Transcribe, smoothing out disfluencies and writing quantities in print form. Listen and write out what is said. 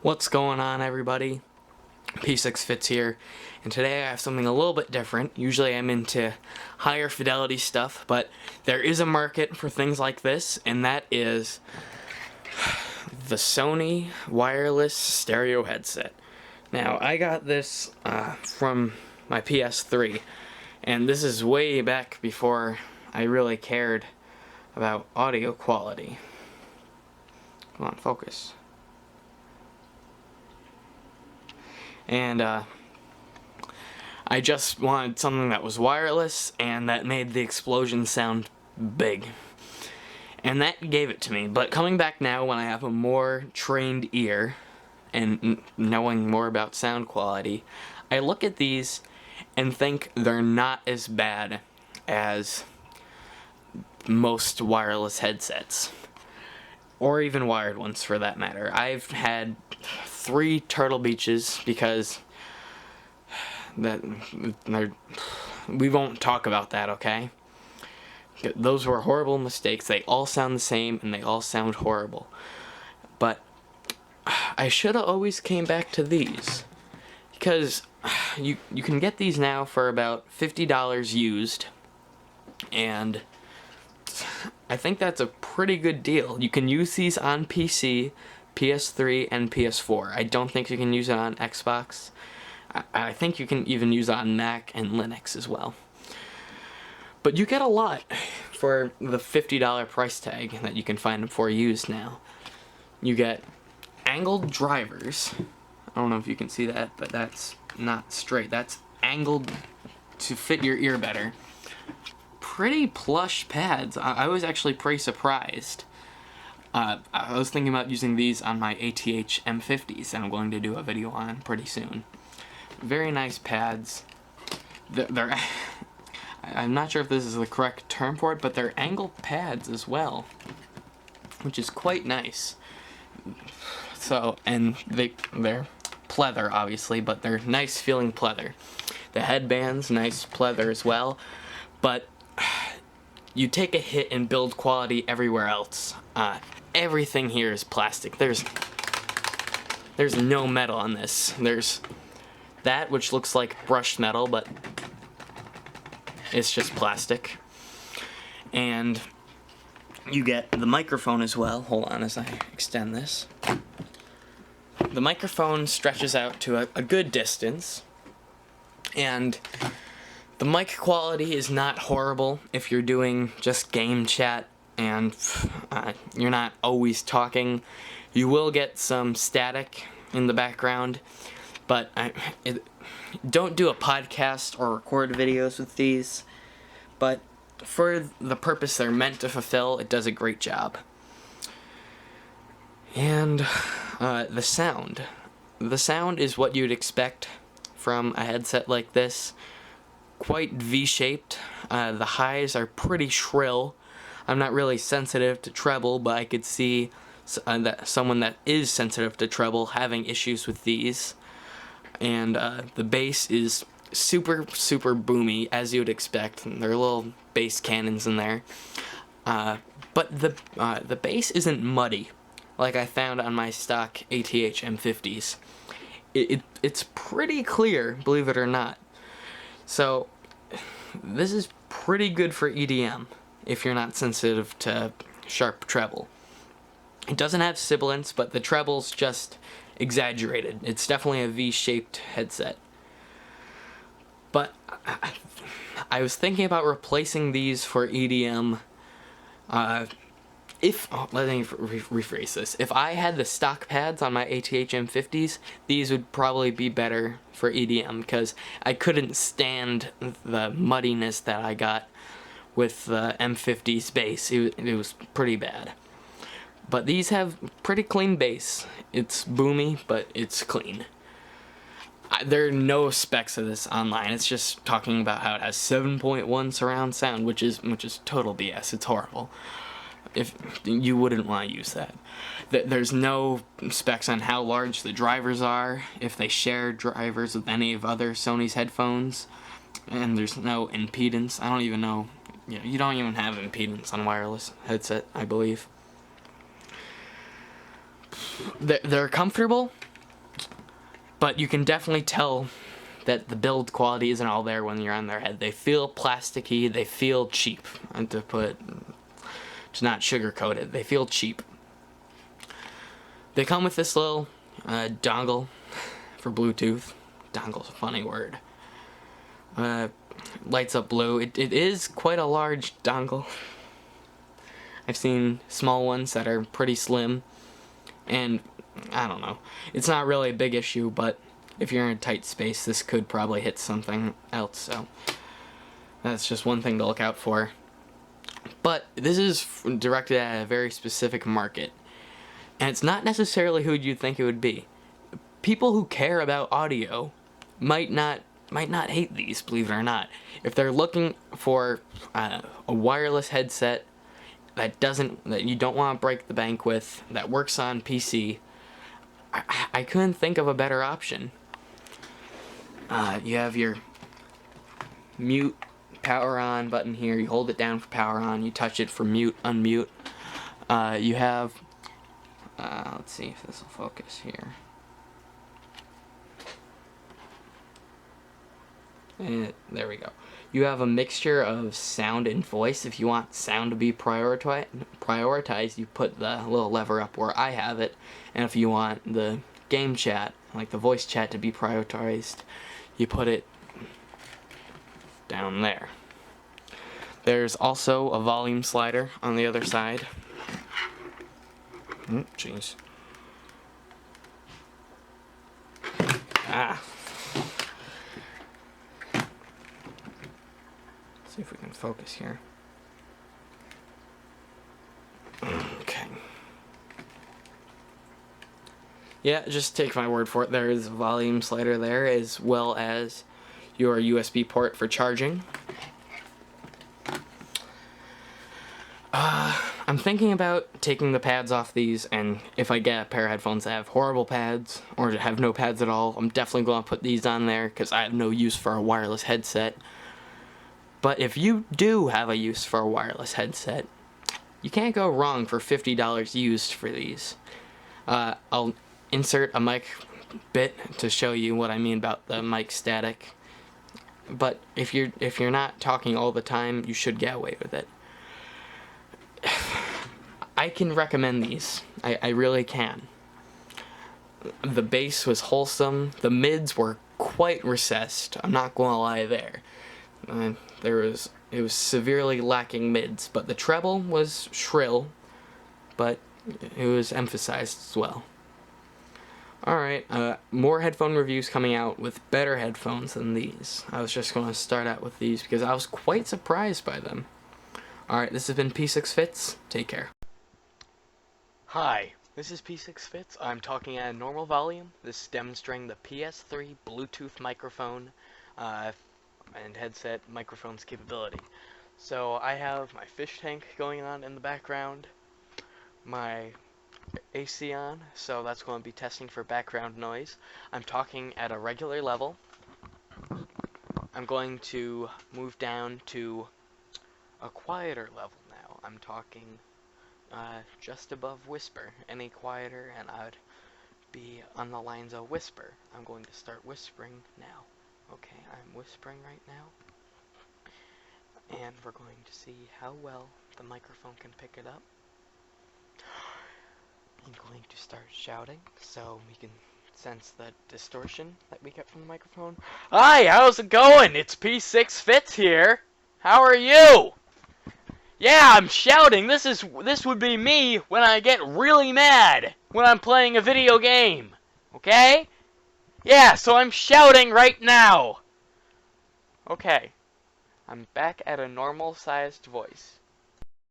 What's going on, everybody? P6 Fits here, and today I have something a little bit different. Usually I'm into higher fidelity stuff, but there is a market for things like this, and that is the Sony wireless stereo headset. Now, I got this from my PS3, and this is way back before I really cared about audio quality. Come on, focus. And I just wanted something that was wireless and that made the explosion sound big. And that gave it to me. But coming back now, when I have a more trained ear and knowing more about sound quality, I look at these and think they're not as bad as most wireless headsets. Or even wired ones, for that matter. I've had 3 Turtle Beaches because we won't talk about that, okay? Those were horrible mistakes. They all sound the same and they all sound horrible. But I should have always came back to these, because you can get these now for about $50 used, and I think that's a pretty good deal. You can use these on PC, PS3, and PS4. I don't think you can use it on Xbox. I think you can even use it on Mac and Linux as well. But you get a lot for the $50 price tag that you can find them for used now. You get angled drivers. I don't know if you can see that, but that's not straight. That's angled to fit your ear better. Pretty plush pads. I was actually pretty surprised. I was thinking about using these on my ATH M50s, and I'm going to do a video on pretty soon. Very nice pads. They're I'm not sure if this is the correct term for it, but they're angled pads as well, which is quite nice. So, and they're pleather, obviously, but they're nice feeling pleather. The headband's nice pleather as well, but you take a hit in build quality everywhere else. Everything here is plastic. There's no metal on this. There's that, which looks like brushed metal, but it's just plastic. And you get the microphone as well. Hold on as I extend this. The microphone stretches out to a good distance, and the mic quality is not horrible if you're doing just game chat and you're not always talking. You will get some static in the background, but don't do a podcast or record videos with these. But for the purpose they're meant to fulfill, it does a great job. And the sound. The sound is what you'd expect from a headset like this. Quite V-shaped. The highs are pretty shrill. I'm not really sensitive to treble, but I could see that someone that is sensitive to treble having issues with these. And the bass is super boomy, as you would expect. There are little bass cannons in there. But the bass isn't muddy, like I found on my stock ATH M50s. It's pretty clear, believe it or not. So this is pretty good for EDM if you're not sensitive to sharp treble. It doesn't have sibilance, but the treble's just exaggerated. It's definitely a V-shaped headset. But I was thinking about replacing these for EDM. Let me rephrase this. If I had the stock pads on my ATH M50s, these would probably be better for EDM, because I couldn't stand the muddiness that I got with the M50's bass. It was pretty bad. But these have pretty clean bass. It's boomy, but it's clean. There are no specs of this online. It's just talking about how it has 7.1 surround sound, which is total BS. It's horrible. If you wouldn't want to use that. There's no specs on how large the drivers are, if they share drivers with any of other Sony's headphones, and there's no impedance. I don't even know. You don't even have impedance on wireless headset, I believe. They're comfortable. But you can definitely tell that the build quality isn't all there when you're on their head. They feel plasticky, they feel cheap. And to not sugar coated, they feel cheap. They come with this little dongle for Bluetooth. Dongle's a funny word. Lights up blue. It is quite a large dongle. I've seen small ones that are pretty slim, and I don't know. It's not really a big issue, but if you're in a tight space, this could probably hit something else, so that's just one thing to look out for. But this is directed at a very specific market, and it's not necessarily who you'd think it would be. People who care about audio might not hate these, believe it or not. If they're looking for a wireless headset that you don't want to break the bank with, that works on PC, I couldn't think of a better option. You have your mute, power on button here. You hold it down for power on. You touch it for mute, unmute. You have, let's see if this will focus here. There we go. You have a mixture of sound and voice. If you want sound to be prioritized, you put the little lever up where I have it. And if you want the game chat, like the voice chat, to be prioritized, you put it down there. There's also a volume slider on the other side. Jeez. See if we can focus here. Okay. Yeah, just take my word for it. There is a volume slider there, as well as your USB port for charging. I'm thinking about taking the pads off these, and if I get a pair of headphones that have horrible pads, or have no pads at all, I'm definitely going to put these on there, because I have no use for a wireless headset. But if you do have a use for a wireless headset, you can't go wrong for $50 used for these. I'll insert a mic bit to show you what I mean about the mic static. But if you're not talking all the time, you should get away with it. I can recommend these. I really can. The bass was wholesome. The mids were quite recessed. I'm not going to lie there. It was severely lacking mids, but the treble was shrill, but it was emphasized as well. Alright, more headphone reviews coming out with better headphones than these. I was just going to start out with these because I was quite surprised by them. Alright, this has been P6 Fits. Take care. Hi, this is P6 Fits. I'm talking at a normal volume. This is demonstrating the PS3 Bluetooth microphone and headset microphone's capability. So I have my fish tank going on in the background, my AC on, so that's going to be testing for background noise. I'm talking at a regular level. I'm going to move down to a quieter level now. I'm talking just above whisper. Any quieter and I'd be on the lines of whisper. I'm going to start whispering now. Okay, I'm whispering right now. And we're going to see how well the microphone can pick it up. I'm going to start shouting so we can sense the distortion that we get from the microphone. Hi, how's it going? It's P6 Fits here. How are you? Yeah, I'm shouting. This would be me when I get really mad when I'm playing a video game. Okay? Yeah, so I'm shouting right now. Okay. I'm back at a normal-sized voice.